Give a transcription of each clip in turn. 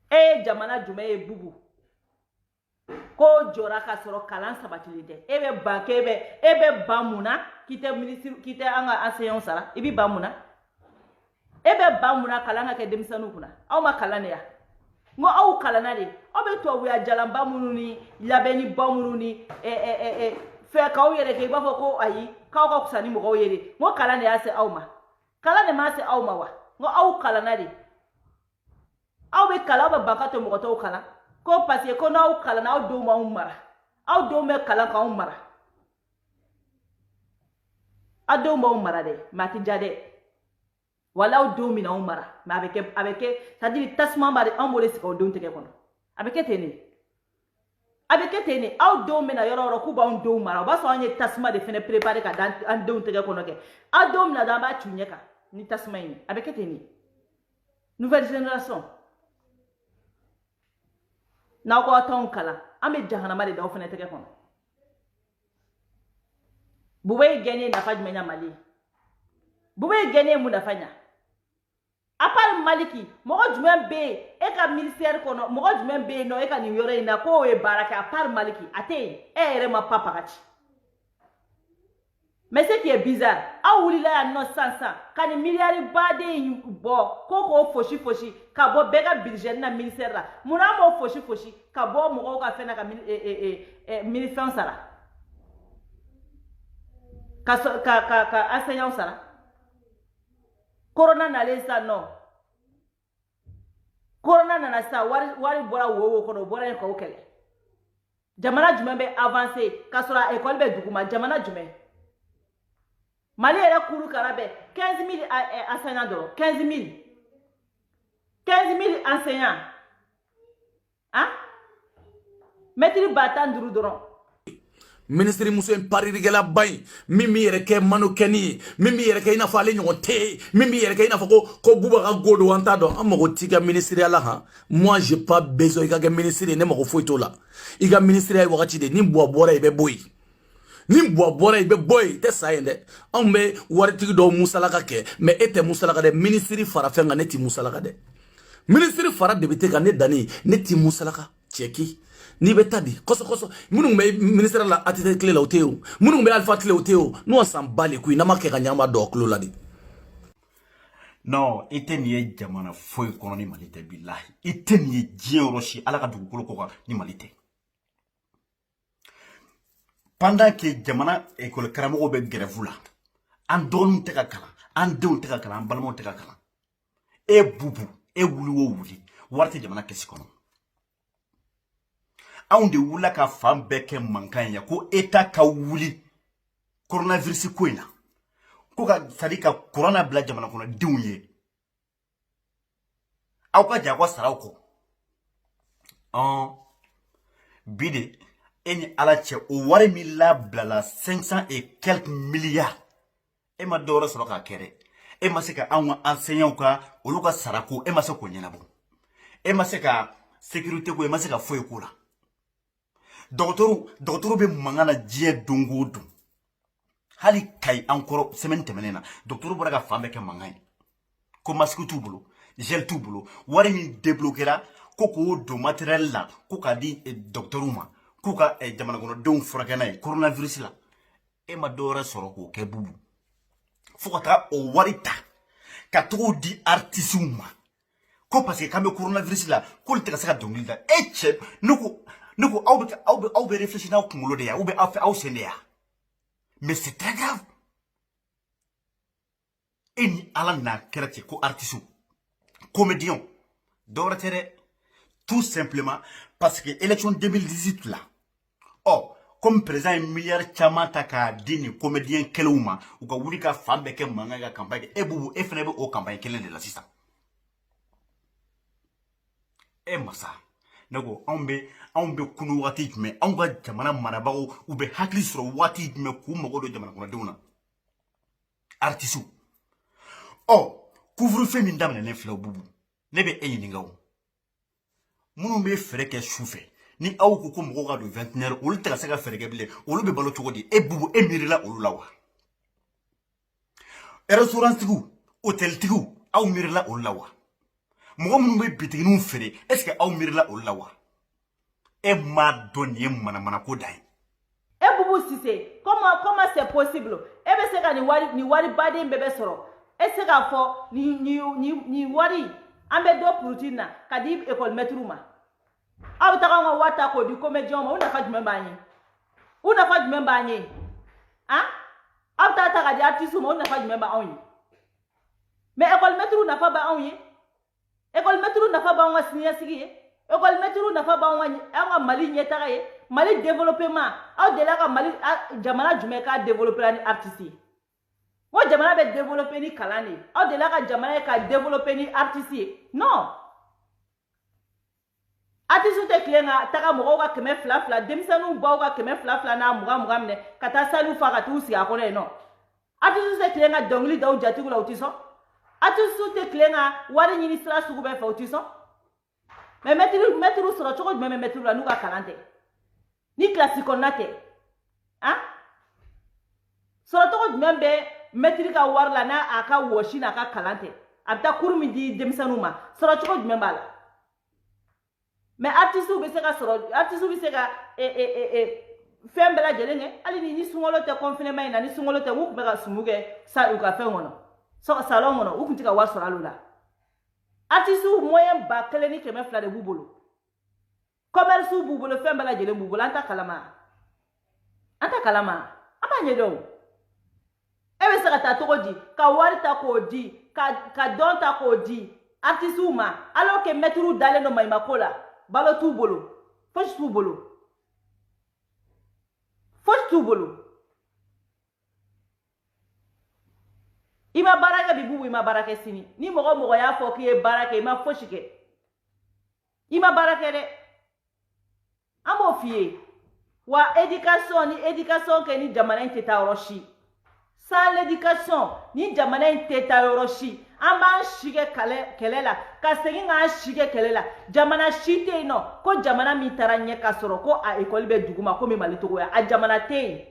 E jamana jumɛn ye bubu ko jɔra ka sɔrɔ kalan sabatilen tɛ e bɛ ban k'e bɛ ban mun na k'i tɛ ministre k'i tɛ an ka enseignants sara i bɛ ban mun na e bɛ ban mun na kalan ka kɛ denmisɛnninw kunna aw ma kalan de ya n ko aw kalanna de aw bɛ tubabuya jalanba minnu ni labɛnniba minnu ni fɛ k'aw yɛrɛ kɛ i b'a fɔ ko ayi k'aw ka fisa ni mɔgɔw ye de n ko kalan de y'a se aw ma kalan de m'a se aw ma wa n ko aw kalanna de aw bɛ kalan aw bɛ ban ka to mɔgɔ tɔw kalan ko parce que ko n'aw kalanna aw denw b'anw mara aw denw bɛ kalan k'anw mara aw denw b'anw mara dɛ mɛ a tɛ diya dɛ wala aw denw bɛna anw mara mɛ a bɛ kɛ c'est à dire tasuma anw b'o de sigi aw denw tɛgɛ kɔnɔ a bɛ kɛ ten de a bɛ kɛ ten de aw denw bɛna yɔrɔ o yɔrɔ k'u b'anw denw mara o b'a sɔrɔ anw ye tasuma de fɛnɛ préparé ka da an denw tɛgɛ kɔnɔ kɛ aw denw bɛna da an b'a ci u ɲɛ kan ni tasuma in a bɛ kɛ ten de nouvelle génération n'aw ko aw t'anw kalan an bɛ jahanama de da aw fɛnɛ tɛgɛ kɔnɔ Buba ye gagné nafa jumɛn ɲa Mali Buba ye gagné mun nafa ɲa à part Maliki mɔgɔ jumɛn bɛ yen e ka ministère kɔnɔ mɔgɔ jumɛn bɛ yen nɔ e ka nin yɔrɔ in na k'o ye baara kɛ à part Maliki a tɛ yen e yɛrɛ ma pa pagati mais ce qui est bizarre aw wulila yan nɔ sisan ka nin miliyari baden in bɔ ko k'o fosi ka bɔ bɛɛ ka budget na ministère la mun na an b'o fosi ka bɔ mɔgɔw ka fɛn na ka minifɛnw sara ka enseignants sara corona nalen sisan nɔ corona nana sisan wari bɔra wo kɔnɔ o bɔra yen k'o kɛlɛ jamana jumɛn bɛ avancer ka sɔrɔ école bɛ duguma jamana jumɛn Mali yɛrɛ kuru kara bɛ 15 000 enseignants dɔrɔn 15 000 enseignants hein maître ba 15 dɔrɔn ministre muso en paririgela bay mimi yɛrɛ kɛ manu kɛni mimi yɛrɛ kɛ ina fɔ ale ɲɔgɔn tɛ mimi yɛrɛ kɛ ina fɔ ko buba ka godo an t'a dɔn an mago t'i ka ministre la han moi j'ai pas besoin i ka kɛ ministre ne mago foyi t'o la i ka ministre ye wagati de ni buwa bɔra i bɛ bɔ yen ni buwa bɔra i bɛ bɔ yen tɛ sa yen dɛ anw bɛ waritigi dɔw musalaka kɛ mais e tɛ musalaka dɛ ministre fara fɛn kan ne t'i musalaka dɛ ministre fara député kan ne danni ne t'i musalaka cɛki ni bɛ taa di kɔsɔ minnu bɛ ministre la ATT tile la o tɛ o minnu bɛ Alpha tile o tɛ o n'o san ba le koyi n'a ma kɛ ka ɲama dɔ kulo la de non i tɛ nin ye jamana foyi kɔnɔ ni Mali tɛ bilahi i tɛ nin ye diɲɛ yɔrɔ si ala ka dugukolo kɔ kan ni Mali tɛ pendant que jamana école karamɔgɔw bɛ grève la an dɔgɔninw tɛ ka kalan an denw tɛ ka kalan an balimaw tɛ ka kalan e bubu e wuli o wuli wari tɛ jamana kɛsi kɔnɔ anw de wula ka fan bɛɛ kɛ mankan ya ko état ka wuli coronavirus ko in na ko ka sadi ka corona bila jamana kɔnɔ denw ye aw ka jago saraw kɔ bi de e ni ala cɛ o wari min labilala 500 et quelques milliards e ma dɔwɛrɛ sɔrɔ k'a kɛ dɛ e ma se ka anw ka enseignants ka olu ka sarako e ma se k'o ɲɛnabɔ e ma se ka sécurité ko e ma se ka foyi k'o la dɔgɔtɔrɔ bɛ mankan na diɲɛ don o don hali Kayi an kɔrɔ semaine tɛmɛnen na dɔgɔtɔrɔ bɔra ka fan bɛɛ kɛ mankan ye ko masque t'u bolo gel t'u bolo wari min débloquera ko k'o don matériel la ko k'a di dɔgɔtɔrɔw ma k'u ka jamana kɔnɔdenw furakɛ n'a ye coronavirus la e ma dɔwɛrɛ sɔrɔ k'o kɛ bubu fo ka taa o wari ta ka togo di artistes ma ko parce que k'an bɛ coronavirus la k'olu tɛ ka se ka dɔnkili da e cɛ ne ko aw bɛ réfléchir n'aw kunkolo de ya ou bien aw sen de ya mais c'est très grave e ni ala n'a kɛra ten ko artistes comédiens dɔwɛrɛ tɛ dɛ tout simplement parce que élection 2018 la comme président ye milliard caman ta k'a di nin comédien kelenw ma u ka wuli ka fan bɛɛ kɛ mankan ka campagne kɛ e bubu e fɛnɛ bɛ o campagne kelen de la sisan e masa ne ko anw bɛ kunu waati jumɛn anw ka jamana marabagaw u bɛ hakili sɔrɔ waati jumɛn k'u mago don jamana kɔnɔdenw na artistes couvre-feu min daminɛnen filɛ bubu ne bɛ e ɲininka o minnu bɛ fɛɛrɛ kɛ su fɛ ni aw ko mɔgɔw ka don 21 heures olu tɛ ka se ka fɛɛrɛ kɛ bilen olu bɛ balo cogo di e bubu e miirila olu la wa restaurant tigiw hôtel tigiw aw miirila olu la wa mɔgɔ minnu bɛ bitiginiw feere est ce que aw miirila olu la wa e m'a dɔn nin ye manamana ko da ye e Boubou Cissé comment c'est possible e bɛ se ka ni wari baden bɛɛ bɛ sɔrɔ e se k'a fɔ ni wari an bɛ dɔ purutine na ka di école maître ma aw bɛ taga an ka wari ta k'o di comédien ma u nafa jumɛn b'an ye u nafa jumɛn b'an ye han aw bɛ taa ta ka di artiste ma u nafa jumɛn b'anw ye mais école maître nafa b'anw ye école maître nafa b'anw ka siniɲɛsigi ye école maître nafa b'anw ka Mali ɲɛtaga ye Mali développement aw delila ka Mali jamana jumɛn k'a développer ni artiste ye o jamana bɛ développer ni kalan de ye aw delila ka jamana ye ka développer ni artiste ye non artiste tɛ tilen ka taga mɔgɔw ka 200 denmisɛnninw baw ka 200 n'a 20 minɛ ka taa saliw fa ka t'u sigi a kɔnɔ yen nɔ artiste tɛ tilen ka dɔnkili da u jatigiw la u ti sɔn artiste tɛ tilen ka wari ɲini sira sugu bɛɛ fɛ u ti sɔn mais maître sɔrɔ cogo jumɛn bɛ maître la n'u ka kalan tɛ ni classe kɔnɔna tɛ han sɔrɔ cogo jumɛn bɛ maître ka wari la n'a ka wɔsi n'a ka kalan tɛ a bɛ taa cours min di denmisɛnninw ma sɔrɔ cogo jumɛn b'a la mais artiste bɛ se ka sɔrɔ artiste bɛ se ka fɛn bɛɛ lajɛlen kɛ hali ni sunkalo tɛ confinement in na ni sunkalo tɛ u tun bɛ ka sumu kɛ u ka fɛn kɔnɔ salon kɔnɔ u tun tɛ ka wari sɔrɔ hali o la artiste moyen 1200 de b'u bolo commerce b'u bolo fɛn bɛɛ lajɛlen b'u bolo an t'a kalama an b'a ɲɛdɔn e bɛ se ka taa cogo di ka wari ta k'o di ka dɔn ta k'o di artiste ma alors que maître dalen don maɲumako la balo t'u bolo fosi t'u bolo i ma baara kɛ bi Boubou i ma baara kɛ sini ni mɔgɔ y'a fɔ k'i ye baara kɛ i ma fosi kɛ i ma baara kɛ dɛ an b'o f'i ye wa éducation kɛ ni jamana in tɛ taa yɔrɔ si sans l'éducation ni jamana in tɛ taa yɔrɔ si an b'an si kɛ kɛlɛ la ka segin k'an si kɛ kɛlɛ la jamana si tɛ yen nɔ ko jamana min taara ɲɛ ka sɔrɔ ko a école bɛ duguma komi Mali togoya a jamana tɛ yen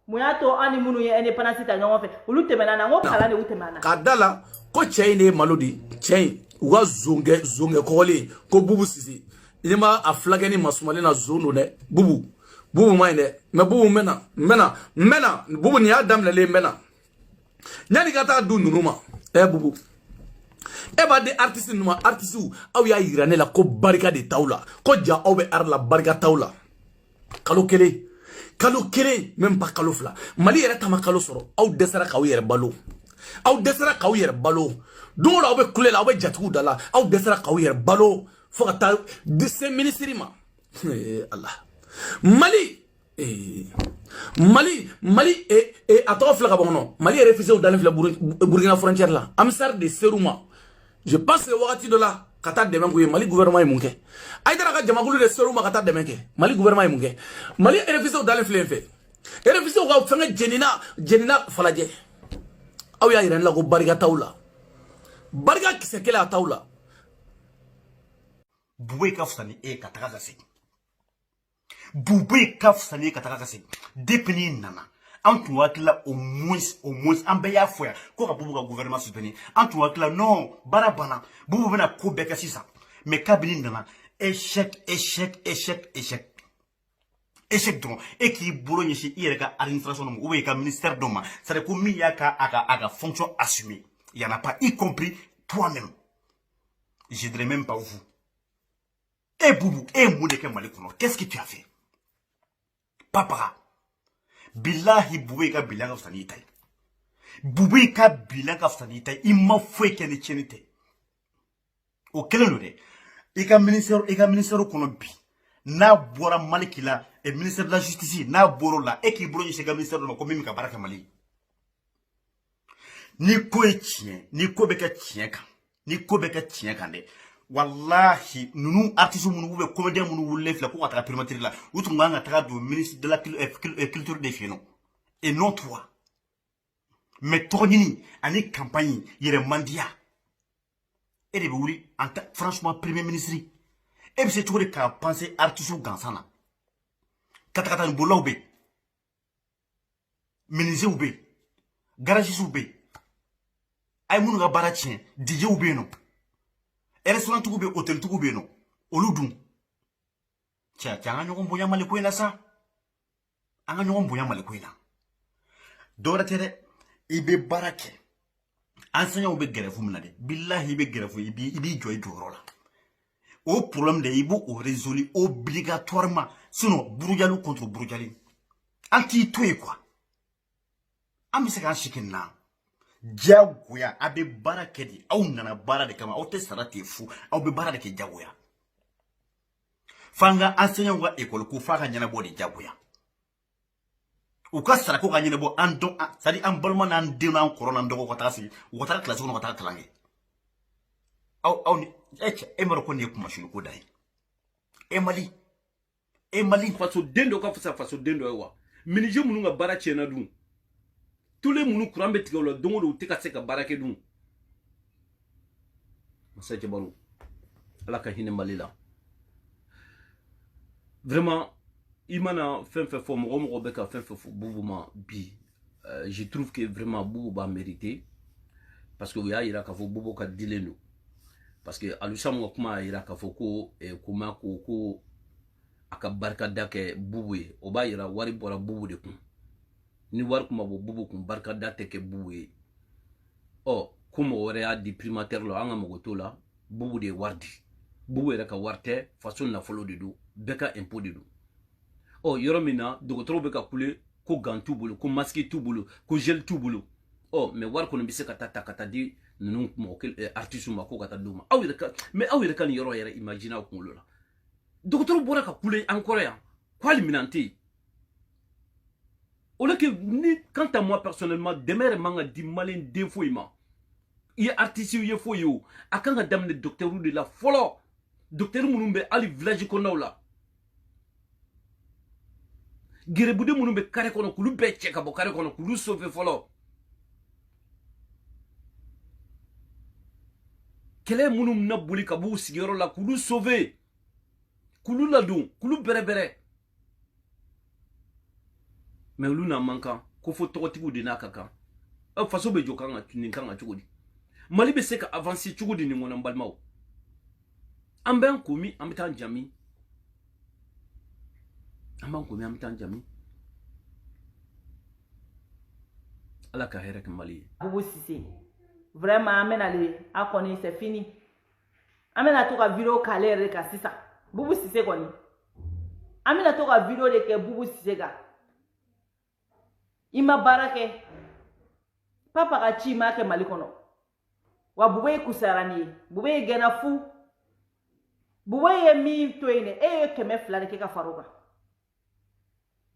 mun y'a to an ni minnu ye indépendance ta ɲɔgɔn fɛ olu tɛmɛna na n ko kalan de u tɛmɛna k'a da la ko cɛ in de ye malo di cɛ in u ka zongɛ kɔgɔlen ko Boubou Cissé i ma a fulakɛ ni masumalen na zon don dɛ Boubou ma ɲi dɛ mais Boubou n bɛna Boubou nin y'a daminɛlen n bɛna yanni ka taa du ninnu ma Boubou e b'a di artiste ninnu ma artiste aw y'a yira ne la ko barika de t'aw la ko ja aw bɛ art la barika t'aw la kalo kelen même pas kalo fila Mali yɛrɛ ta ma kalo sɔrɔ aw dɛsɛra k'aw yɛrɛ balo don o la aw bɛ kule la aw bɛ jatigiw da la aw dɛsɛra k'aw yɛrɛ balo fo ka taa se ministre ma Allah Mali a tɔgɔ filɛ ka bɔ kɔnɔ Mali yɛrɛ réfugiés dalen filɛ Burkina frontière la amsar de seru ma je pense que wagati dɔ la ka taa dɛmɛ k'u ye Mali gouvernement ye mun kɛ Aïdara ka jamakulu de seru ma ka taa dɛmɛ kɛ Mali gouvernement ye mun kɛ Mali réfugiés dalen filɛ fɛ réfugiés ka fɛngɛ jenina falajɛ aw y'a yira ne la ko barika t'aw la barika kisɛ kelen a t'aw la Boubou ka fisa ni e ka taga ka segin Boubou ka fisa ni e ka taga ka segin depuis ni nana an tun hakilila au moins an bɛɛ y'a fɔ yan ko ka Boubou ka gouvernement soutenir an tun hakilila non baara banna Boubou bɛna ko bɛɛ kɛ sisan mais kabini nana échec dɔrɔn e k'i bolo ɲɛsin i yɛrɛ ka administration ma ou bien i ka ministère dɔ ma c'est à dire ko min y'a ka fonction assumer il y en a pas y compris toi-même je dirais même pas vous et Boubou mun de kɛ Mali kɔnɔ qu'est-ce que tu as fait papa billahi Boubou ka bilan ka fisa n'i ta ye Boubou ka bilan ka fisa n'i ta ye i ma foyi kɛ ni tiɲɛni tɛ o kelen don dɛ i ka ministère kɔnɔ bi n'a bɔra Maliki la ministère de la justice n'a bɔra la e k'i bolo ɲɛsin ka ministère dɔ ma ko min bɛ ka baara kɛ Mali ni ko ye tiɲɛ ni ko bɛ kɛ tiɲɛ kan dɛ wallahi nunu artistes minnu bɛ comédiens minnu wulilen filɛ ko ka taga primature la u tun kan ka taga don ministre de la culture de fɛ yen nɔ et non toi mais tɔgɔ ɲini ani campagne yɛrɛ mandiya e de bɛ wuli en tant franchement premier ministre e bɛ se cogo di k'a penser artistes gansan na katakatani bolaw bɛ yen menuisiers bɛ yen garagistes bɛ yen a ye minnu ka baara tiɲɛ DJs bɛ yen nɔ restaurant tugu be hotel tugu be no olu dun tia anga ñogon bonya mali ko ina sa anga ñogon bonya mali ko ina dora tere ibe barake enseignant be grève mum na de billahi be grève ibi joy dorola au problème de ibu o résolu obligatoirement sinon Burujalu contre Burujali anti toi quoi am se kan shikin na jagoya abe barake di au nana bara de kama au te sarati fu au be bara de ke jagoya fanga enseignant wa école ko fa ka nyana bo de jagoya u ka sara ko ka nyana bo andon sadi an balma nan dina an corona ndoko ko tasi ko ta classe ko ta kalange au ni emaro ko ne kuma shi ko dai emali faso dendo ka fasa faso dendo ewa minije munu nga bara chena dun tous les munu kurambe tigolo dongo do tika seka barake dun masa jabaru ala ka hine malila vraiment imana fenfe fo mo beka fenfe fo boubuma bi je trouve que vraiment boubou ba mérité parce que ya ira ka fo boubou ka dilendo parce que alusam kuma ira ka fo ko kuma ko aka barka dake bubu ye o ba yira wari bora bubu de kun ni wari kuma bo bubu kun barka date ke bubu ye kuma wore ya di primateur lo anga mogoto la bubu de wardi bubu yira ka warte façon na folo de do beka impôt de do yoro mina dogotoro beka kule ko gantu bulu ko masque tu bulu ko gel tu bulu mais war ko no bise kata di nunu mo artiste ma ko kata duma mais awira kan yoro yere imagine ko lo la docteur bora ka kule encore ya quoi liminanté au lieu que ni quant à moi personnellement demeure manga di malin défaut ima il artiste il faut yo akanga damne docteur de la folo docteur munumbe ali village ko nawla gere bude munumbe kare kono kulu becce ka bo kare kono kulu sauver folo kele munum na buli ka bu sigero la kulu sauver kulu la dun kulu bere mais lu na manka ko fo togotigu de na kaka faso be jokanga nin kanga chugudi mali be se ka avancer chugudi ni ngona mbalmaw amben komi amtan jami ala ka here ke mali Boubou Cissé vraiment amena le akoni c'est fini amena to ka vidéo calé ka sisa Boubou Cissé koni amina to ka vidéo de ke Boubou Cissé ga ima barake papa ka chi ma ke mali kono wa Boubou e kusarani Boubou e gena fu Boubou e mi toine e keme flane ke ka faruka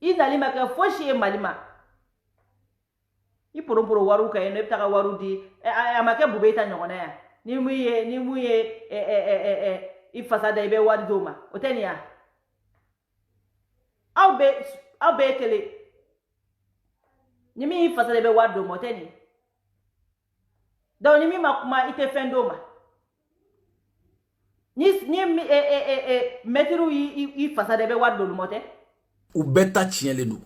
inali ma ke foshi e malima i poro waru ka eno epta ka waru di amake Boubou ta nyogona ya ni muye i fasada ibe wadi doma otenia au be kele ni mi fasada ibe wadi doma oteni donc ni mi makuma ite fendoma ni metru i fasada ibe wadi doma ote u beta tienle do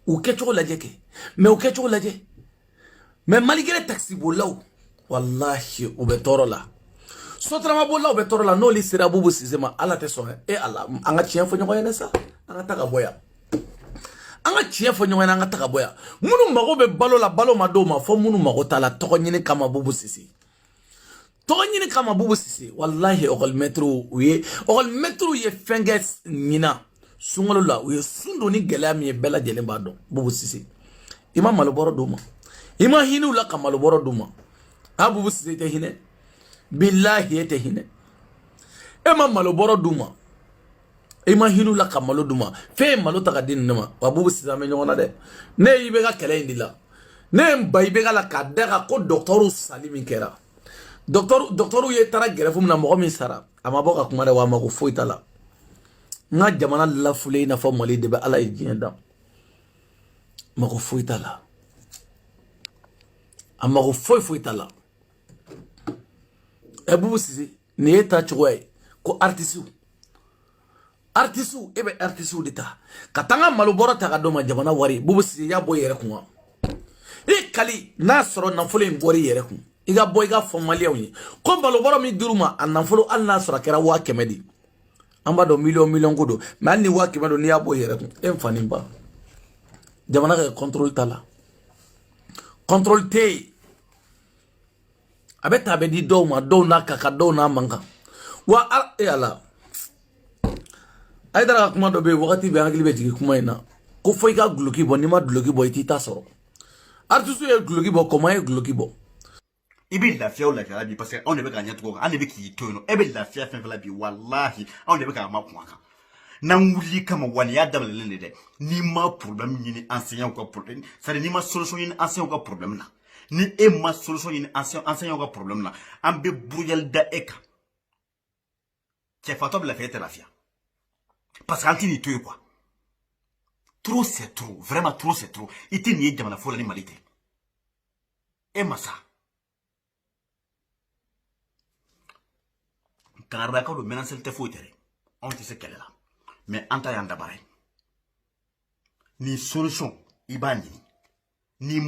u kecho laje ke mais u kecho laje mais malgré taxi bolaw wallahi u betoro la sotrama bola u betoro la no li sira Boubou Cissé ma ala te so ala anga tien fo nyoya nesa anga taka boya anga tien fo nyoya anga taka boya munu mago be balo la balo ma do ma fo munu mago tala to nyini kama Boubou Cissé wallahi okol metro ye fenges nyina sungolo la uye sundo ni gela mi bela jele bado Boubou Cissé ima maloboro duma ima hinu la ka maloboro duma Boubou Cissé te hine billahi te hine ema maloboro duma ima hinu la ka malo duma fe malo taka din nama wa Boubou Cissé ame nyona de ne yibe ga kele indila ne mbay be ga la ka daga ko docteur Salimi kera docteur ye tara gerefu na mo mi sara ama boka kuma de wa ma ko foitala nga jamana la fule na fo mali de ba ala ejenda mako foitala ama ko foitala Boubou Cissé ne ta chwe ko artisu ebe artisu dita katanga malobora ta kadoma jamana wari Boubou Cissé ya boy yere kuma e kali na soro na fule ngori yere ku iga boy ga formalia wi ko balo boro mi duruma anafolo alla sura kera wa kemedi amba do million godo mais ni wa kemedo ni abo yere en fanimba jamana ka contrôle tala contrôle te abeta be di do ma do na kaka do na manga wa ala ay dara kuma do be wakati be angli be jigi kuma ina ko foi ka gluki bo ni ma gluki bo itita soro artusu e gluki bo koma e gluki bo ibi lafiya la kala bi parce que on ne be ka nyatu ko an ne be ki to no e be lafiya fen fela bi wallahi on ne be ka ma kuma kan nan wuli kama wani ya dabale le de ni ma problème ni enseignant ko problème ça ni ma solution ni enseignant ko problème na ni e ma solution ni enseignant ko problème na an be bruyel da eka che fatto la fête la fia parce que antini to quoi trop c'est trop vraiment trop c'est trop ite ni jamana fola ni malite e masa kanarda ka do menacer te foitere on te se kele la mais anta yanda bare ni solution ibani ni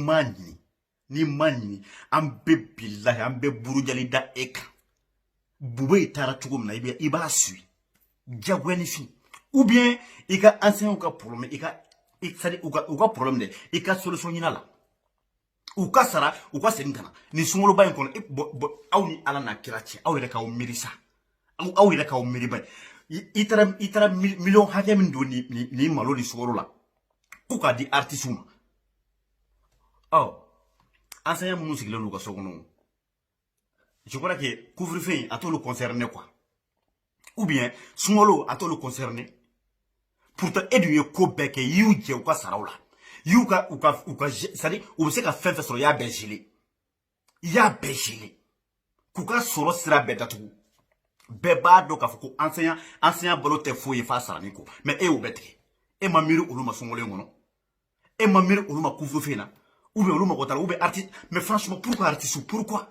mani ambe billahi ambe burujali da eka bube tara tugum na iba sui jagweni fi ou bien ika enseignant ka problème ika sadi uka problème de ika solution yina la uka sara uka sengana ni sungolo bayin kono awni ala na kirachi awre ka o mirisa aw yɛrɛ ka o miiri ba i taara million hakɛ min don ni malo ni sukaro la ko k'a di artiste ma enseignant minnu sigilen n'u ka so kɔnɔ je crois que couvre-feu a t'olu concerné quoi ou bien sunkalo a t'olu concerné pourtant e dun ye ko bɛɛ kɛ y'u jɛ u ka saraw la y'u ka c'est-à-dire u bɛ se ka fɛn fɛn sɔrɔ i y'a bɛɛ gelé k'u ka sɔrɔ sira bɛɛ datugu bɛɛ b'a dɔn k'a fɔ ko enseignant balo tɛ foyi ye f'a sarani ko mais e y'o bɛɛ tigɛ e ma miiri olu ma sunkalo in kɔnɔ e ma miiri olu ma couvre-feu in na ou bien olu mago t'a la ou bien artiste mais franchement pourquoi artiste pourquoi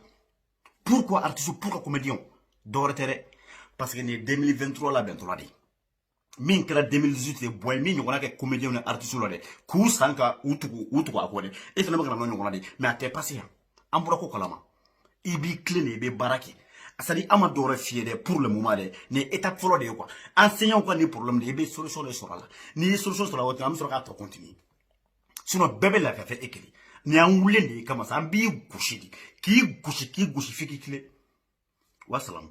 artiste pourquoi comédien dɔwɛrɛ tɛ dɛ parce que ni 2023 labɛntɔla de min kɛra 2018 de boy min ɲɔgɔnna kɛ comédien ni artiste la dɛ k'u san ka u tugu a kɔ dɛ e fana bɛ ka na n'o ɲɔgɔnna de mais a tɛ passé yan an bɔra ko kalama i b'i tilen de i bɛ baara kɛ c'est-à-dire ama dɔwɛrɛ f'i ye dɛ pour le moment dɛ ni étape fɔlɔ de ye quoi enseignant ka ni problème de i bɛ solution de sɔrɔ a la n'i ye solution sɔrɔ a la an bɛ sɔrɔ k'a tɔ continuer sinon bɛɛ bɛ lafiya fɛ e kelen ni an wulilen de ye kama sa an b'i gosi de k'i gosi f'i k'i tilen wasalamu